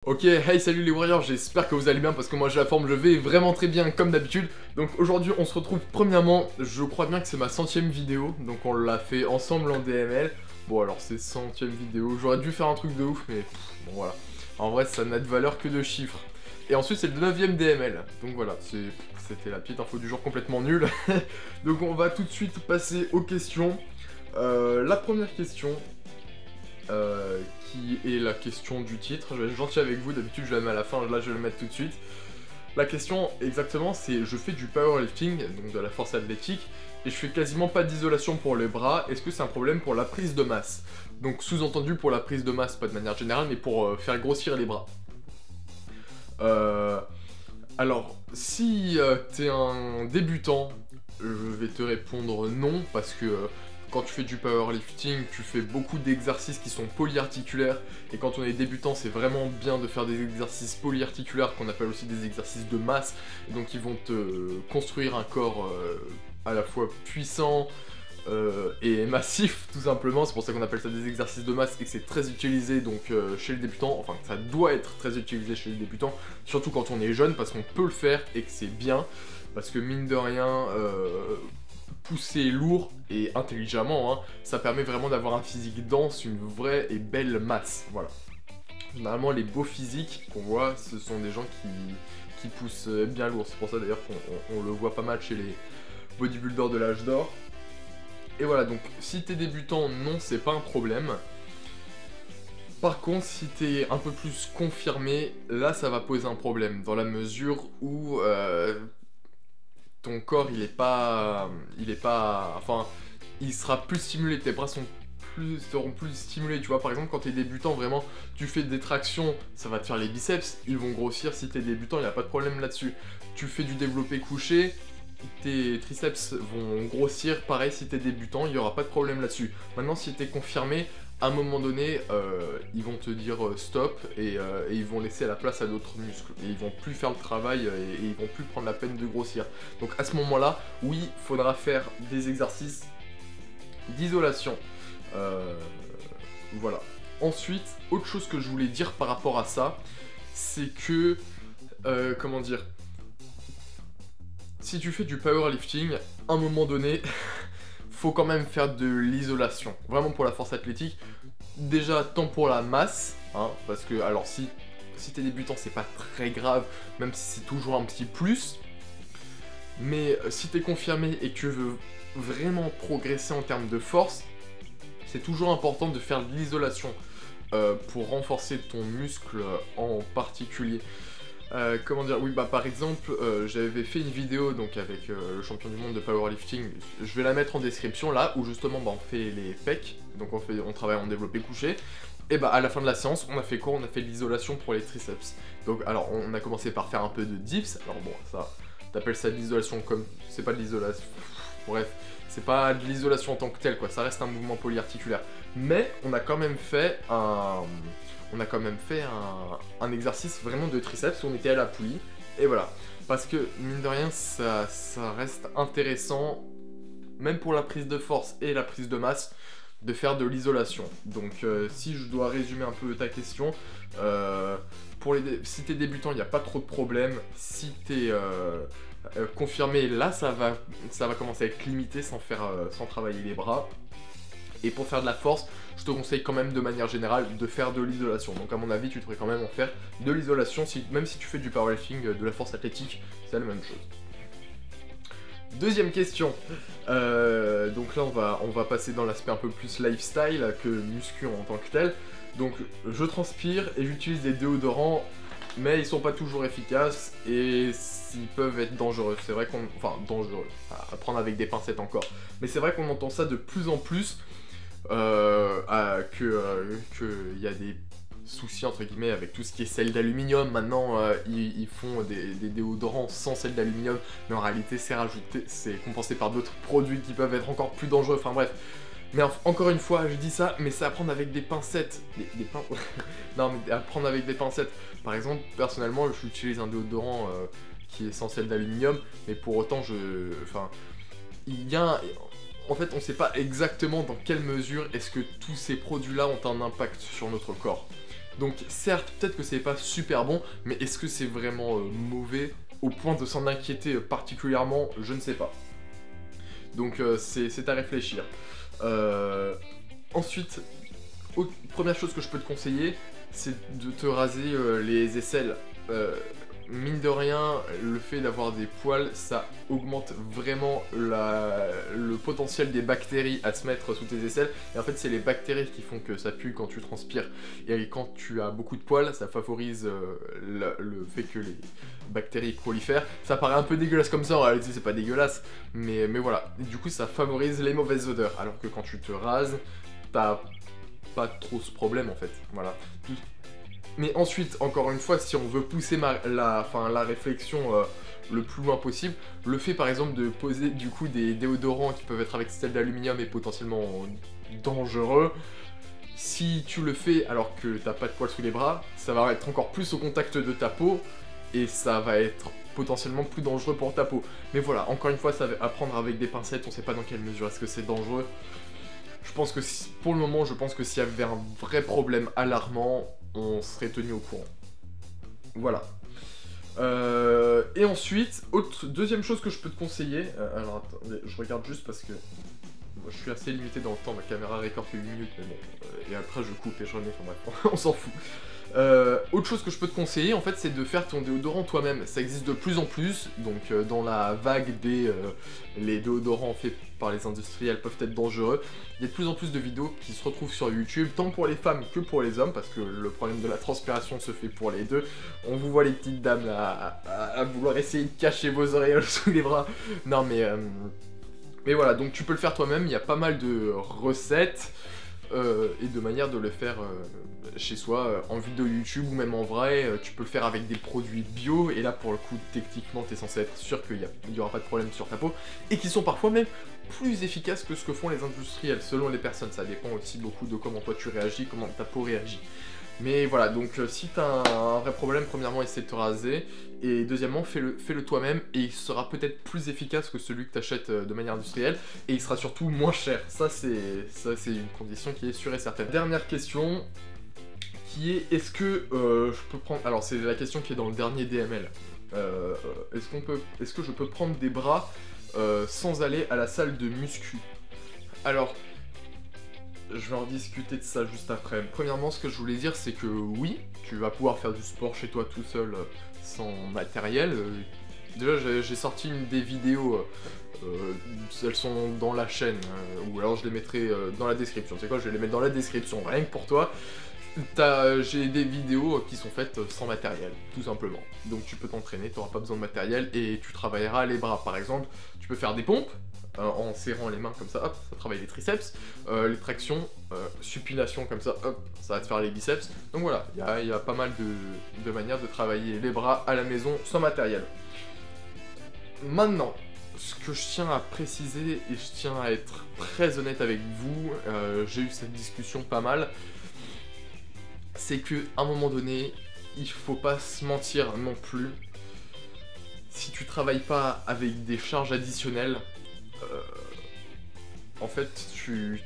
Ok, hey salut les warriors, j'espère que vous allez bien parce que moi j'ai la forme, je vais vraiment très bien comme d'habitude. Donc aujourd'hui on se retrouve premièrement, je crois bien que c'est ma 100ème vidéo, donc on l'a fait ensemble en DML. Bon alors c'est 100ème vidéo, j'aurais dû faire un truc de ouf mais bon voilà. En vrai ça n'a de valeur que de chiffres. Et ensuite c'est le 9ème DML, donc voilà, c'était la petite info du jour complètement nulle. Donc on va tout de suite passer aux questions. La première question... qui est la question du titre. Je vais être gentil avec vous, d'habitude je la mets à la fin, là je vais le mettre tout de suite. La question exactement c'est, je fais du powerlifting, donc de la force athlétique, et je fais quasiment pas d'isolation pour les bras, est-ce que c'est un problème pour la prise de masse? Donc sous-entendu pour la prise de masse, pas de manière générale, mais pour faire grossir les bras. Alors, si t'es un débutant, je vais te répondre non, parce que quand tu fais du powerlifting, tu fais beaucoup d'exercices qui sont polyarticulaires, et quand on est débutant, c'est vraiment bien de faire des exercices polyarticulaires, qu'on appelle aussi des exercices de masse, donc ils vont te construire un corps à la fois puissant, et massif tout simplement, c'est pour ça qu'on appelle ça des exercices de masse et que c'est très utilisé donc chez le débutant, enfin ça doit être très utilisé chez les débutants, surtout quand on est jeune parce qu'on peut le faire et que c'est bien, parce que mine de rien, pousser lourd et intelligemment, hein, ça permet vraiment d'avoir un physique dense, une vraie et belle masse, voilà. Généralement les beaux physiques qu'on voit, ce sont des gens qui poussent bien lourd, c'est pour ça d'ailleurs qu'on le voit pas mal chez les bodybuilders de l'âge d'or. Et voilà, donc si t'es débutant, non, c'est pas un problème. Par contre, si t'es un peu plus confirmé, là ça va poser un problème, dans la mesure où ton corps il est pas... Enfin, il sera plus stimulé, tes bras seront plus stimulés, tu vois. Par exemple, quand t'es débutant, vraiment, tu fais des tractions, ça va te faire les biceps, ils vont grossir. Si t'es débutant, il n'y a pas de problème là-dessus. Tu fais du développé couché, tes triceps vont grossir, pareil si t'es débutant, il n'y aura pas de problème là-dessus. Maintenant si t'es confirmé, à un moment donné, ils vont te dire stop et ils vont laisser la place à d'autres muscles. Et ils vont plus faire le travail et ils vont plus prendre la peine de grossir. Donc à ce moment-là, oui, il faudra faire des exercices d'isolation. Voilà. Ensuite, autre chose que je voulais dire par rapport à ça, c'est que... comment dire, si tu fais du powerlifting, à un moment donné, faut quand même faire de l'isolation. Vraiment pour la force athlétique. Déjà, tant pour la masse, hein, parce que, alors si t'es débutant, c'est pas très grave, même si c'est toujours un petit plus. Mais si t'es confirmé et que tu veux vraiment progresser en termes de force, c'est toujours important de faire de l'isolation pour renforcer ton muscle en particulier. Comment dire, oui bah par exemple j'avais fait une vidéo donc avec le champion du monde de powerlifting, je vais la mettre en description là où justement bah, on fait les pecs, donc on travaille en développé couché, et bah à la fin de la séance on a fait quoi? On a fait de l'isolation pour les triceps. Donc alors on a commencé par faire un peu de dips, alors bon ça, t'appelles ça de l'isolation comme, c'est pas de l'isolation, bref, c'est pas de l'isolation en tant que tel quoi, ça reste un mouvement polyarticulaire, mais on a quand même fait un exercice vraiment de triceps où on était à la poulie, et voilà. Parce que, mine de rien, ça reste intéressant, même pour la prise de force et la prise de masse, de faire de l'isolation. Donc, si je dois résumer un peu ta question, si t'es débutant, il n'y a pas trop de problème. Si t'es confirmé, là, ça va commencer à être limité sans travailler les bras. Et pour faire de la force, je te conseille quand même de manière générale de faire de l'isolation. Donc à mon avis, tu devrais quand même en faire de l'isolation, même si tu fais du powerlifting, de la force athlétique, c'est la même chose. Deuxième question. Donc là, on va passer dans l'aspect un peu plus lifestyle que muscu en tant que tel. Donc je transpire et j'utilise des déodorants, mais ils sont pas toujours efficaces et ils peuvent être dangereux. C'est vrai qu'on... Enfin, dangereux, à prendre avec des pincettes encore. Mais c'est vrai qu'on entend ça de plus en plus. Qu'il y a des soucis entre guillemets avec tout ce qui est sel d'aluminium. Maintenant ils font des déodorants sans sel d'aluminium, mais en réalité c'est rajouté, c'est compensé par d'autres produits qui peuvent être encore plus dangereux, enfin bref. Mais encore une fois, je dis ça, mais c'est à prendre avec des pincettes. Non, mais à prendre avec des pincettes. Par exemple, personnellement, j'utilise un déodorant qui est sans sel d'aluminium, mais pour autant, il y a en fait, on ne sait pas exactement dans quelle mesure est-ce que tous ces produits-là ont un impact sur notre corps. Donc certes, peut-être que c'est pas super bon, mais est-ce que c'est vraiment mauvais au point de s'en inquiéter particulièrement? Je ne sais pas. Donc c'est à réfléchir. Ensuite, première chose que je peux te conseiller, c'est de te raser les aisselles. Mine de rien, le fait d'avoir des poils, ça augmente vraiment le potentiel des bactéries à se mettre sous tes aisselles. Et en fait, c'est les bactéries qui font que ça pue quand tu transpires. Et quand tu as beaucoup de poils, ça favorise le fait que les bactéries prolifèrent. Ça paraît un peu dégueulasse comme ça, en réalité c'est pas dégueulasse. Mais voilà, et du coup ça favorise les mauvaises odeurs. Alors que quand tu te rases, t'as pas trop ce problème en fait. Voilà. Mais ensuite, encore une fois, si on veut pousser la réflexion le plus loin possible, le fait par exemple de poser du coup des déodorants qui peuvent être avec style d'aluminium et potentiellement dangereux, si tu le fais alors que t'as pas de poils sous les bras, ça va être encore plus au contact de ta peau et ça va être potentiellement plus dangereux pour ta peau. Mais voilà, encore une fois, ça va à prendre avec des pincettes, on sait pas dans quelle mesure est-ce que c'est dangereux. Je pense que pour le moment, je pense que s'il y avait un vrai problème alarmant, on serait tenu au courant. Voilà. Et ensuite, deuxième chose que je peux te conseiller, alors attendez, je regarde juste parce que je suis assez limité dans le temps, ma caméra récorde que 8 minutes, mais bon, et après je coupe et je remets, enfin bref, on s'en fout. Autre chose que je peux te conseiller, en fait, c'est de faire ton déodorant toi-même. Ça existe de plus en plus, donc dans la vague les déodorants faits par les industriels peuvent être dangereux. Il y a de plus en plus de vidéos qui se retrouvent sur YouTube, tant pour les femmes que pour les hommes, parce que le problème de la transpiration se fait pour les deux. On vous voit les petites dames là, à vouloir essayer de cacher vos auréoles sous les bras. Non mais voilà, donc tu peux le faire toi-même, il y a pas mal de recettes et de manières de le faire chez soi, en vidéo YouTube ou même en vrai. Tu peux le faire avec des produits bio, et là pour le coup, techniquement, t'es censé être sûr qu'il n'y aura pas de problème sur ta peau, et qui sont parfois même plus efficaces que ce que font les industriels, selon les personnes. Ça dépend aussi beaucoup de comment toi tu réagis, comment ta peau réagit. Mais voilà, donc si t'as un vrai problème, premièrement, essaie de te raser, et deuxièmement, fais-le toi-même, et il sera peut-être plus efficace que celui que t'achètes de manière industrielle, et il sera surtout moins cher. Ça, c'est une condition qui est sûre et certaine. Dernière question, qui est, est-ce que je peux prendre... Alors, c'est la question qui est dans le dernier DML. Est-ce que je peux prendre des bras sans aller à la salle de muscu? Alors... je vais en discuter de ça juste après. Premièrement, ce que je voulais dire, c'est que oui, tu vas pouvoir faire du sport chez toi tout seul, sans matériel. Déjà, j'ai sorti des vidéos, elles sont dans la chaîne, ou alors je les mettrai dans la description. Tu sais quoi, je vais les mettre dans la description, rien que pour toi. J'ai des vidéos qui sont faites sans matériel, tout simplement. Donc tu peux t'entraîner, tu n'auras pas besoin de matériel, et tu travailleras les bras. Par exemple, tu peux faire des pompes, en serrant les mains comme ça, hop, ça travaille les triceps, les tractions, supination comme ça, hop, ça va te faire les biceps. Donc voilà, il y a pas mal de manières de travailler les bras à la maison sans matériel. Maintenant, ce que je tiens à préciser, et je tiens à être très honnête avec vous, j'ai eu cette discussion pas mal, c'est que à un moment donné, il faut pas se mentir non plus. Si tu travailles pas avec des charges additionnelles, en fait, tu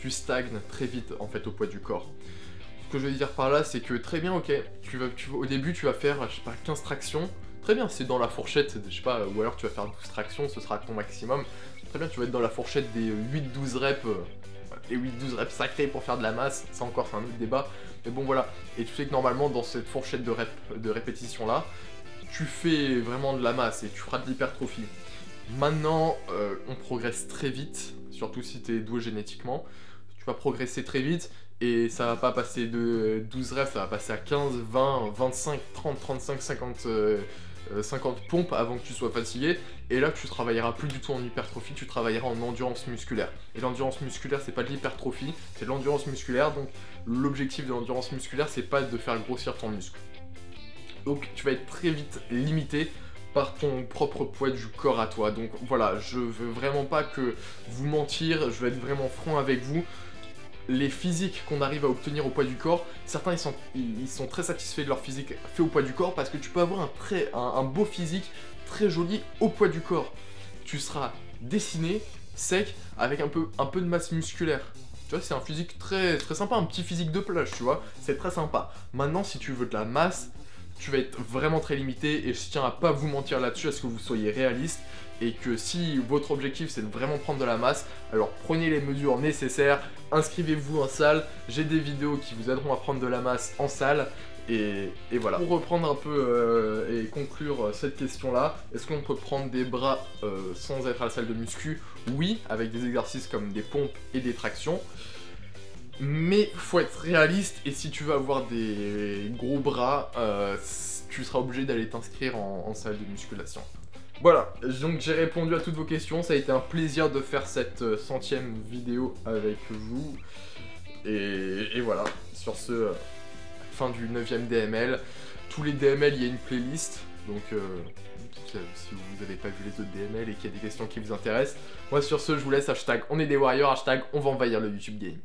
stagnes très vite en fait au poids du corps. Ce que je veux dire par là, c'est que très bien, ok, au début tu vas faire, je sais pas, 15 tractions, très bien, c'est dans la fourchette, je sais pas, ou alors tu vas faire 12 tractions, ce sera ton maximum, très bien, tu vas être dans la fourchette des 8-12 reps, les 8-12 reps sacrés pour faire de la masse, ça encore c'est un autre débat, mais bon voilà, et tu sais que normalement dans cette fourchette de répétition là, tu fais vraiment de la masse et tu feras de l'hypertrophie. Maintenant, on progresse très vite, surtout si tu es doué génétiquement. Tu vas progresser très vite et ça va pas passer de 12 reps, ça va passer à 15, 20, 25, 30, 35, 50 pompes avant que tu sois fatigué. Et là, tu travailleras plus du tout en hypertrophie, tu travailleras en endurance musculaire. Et l'endurance musculaire, c'est pas de l'hypertrophie, c'est de l'endurance musculaire. Donc l'objectif de l'endurance musculaire, c'est pas de faire grossir ton muscle. Donc tu vas être très vite limité par ton propre poids du corps à toi. Donc voilà, je veux vraiment pas que vous mentir, je veux être vraiment franc avec vous. Les physiques qu'on arrive à obtenir au poids du corps, certains ils sont très satisfaits de leur physique fait au poids du corps, parce que tu peux avoir un beau physique très joli au poids du corps. Tu seras dessiné, sec, avec un peu de masse musculaire. Tu vois, c'est un physique très, très sympa, un petit physique de plage, tu vois. C'est très sympa. Maintenant, si tu veux de la masse, tu vas être vraiment très limité et je tiens à pas vous mentir là-dessus, à ce que vous soyez réaliste et que si votre objectif c'est de vraiment prendre de la masse, alors prenez les mesures nécessaires, inscrivez-vous en salle, j'ai des vidéos qui vous aideront à prendre de la masse en salle et voilà. Pour reprendre un peu et conclure cette question-là, est-ce qu'on peut prendre des bras sans être à la salle de muscu? Oui, avec des exercices comme des pompes et des tractions. Mais faut être réaliste et si tu veux avoir des gros bras, tu seras obligé d'aller t'inscrire en salle de musculation. Voilà, donc j'ai répondu à toutes vos questions, ça a été un plaisir de faire cette 100e vidéo avec vous. Et voilà, sur ce, fin du 9e DML. Tous les DML, il y a une playlist, donc si vous n'avez pas vu les autres DML et qu'il y a des questions qui vous intéressent. Moi sur ce, je vous laisse, hashtag on est des warriors, hashtag on va envahir le YouTube game.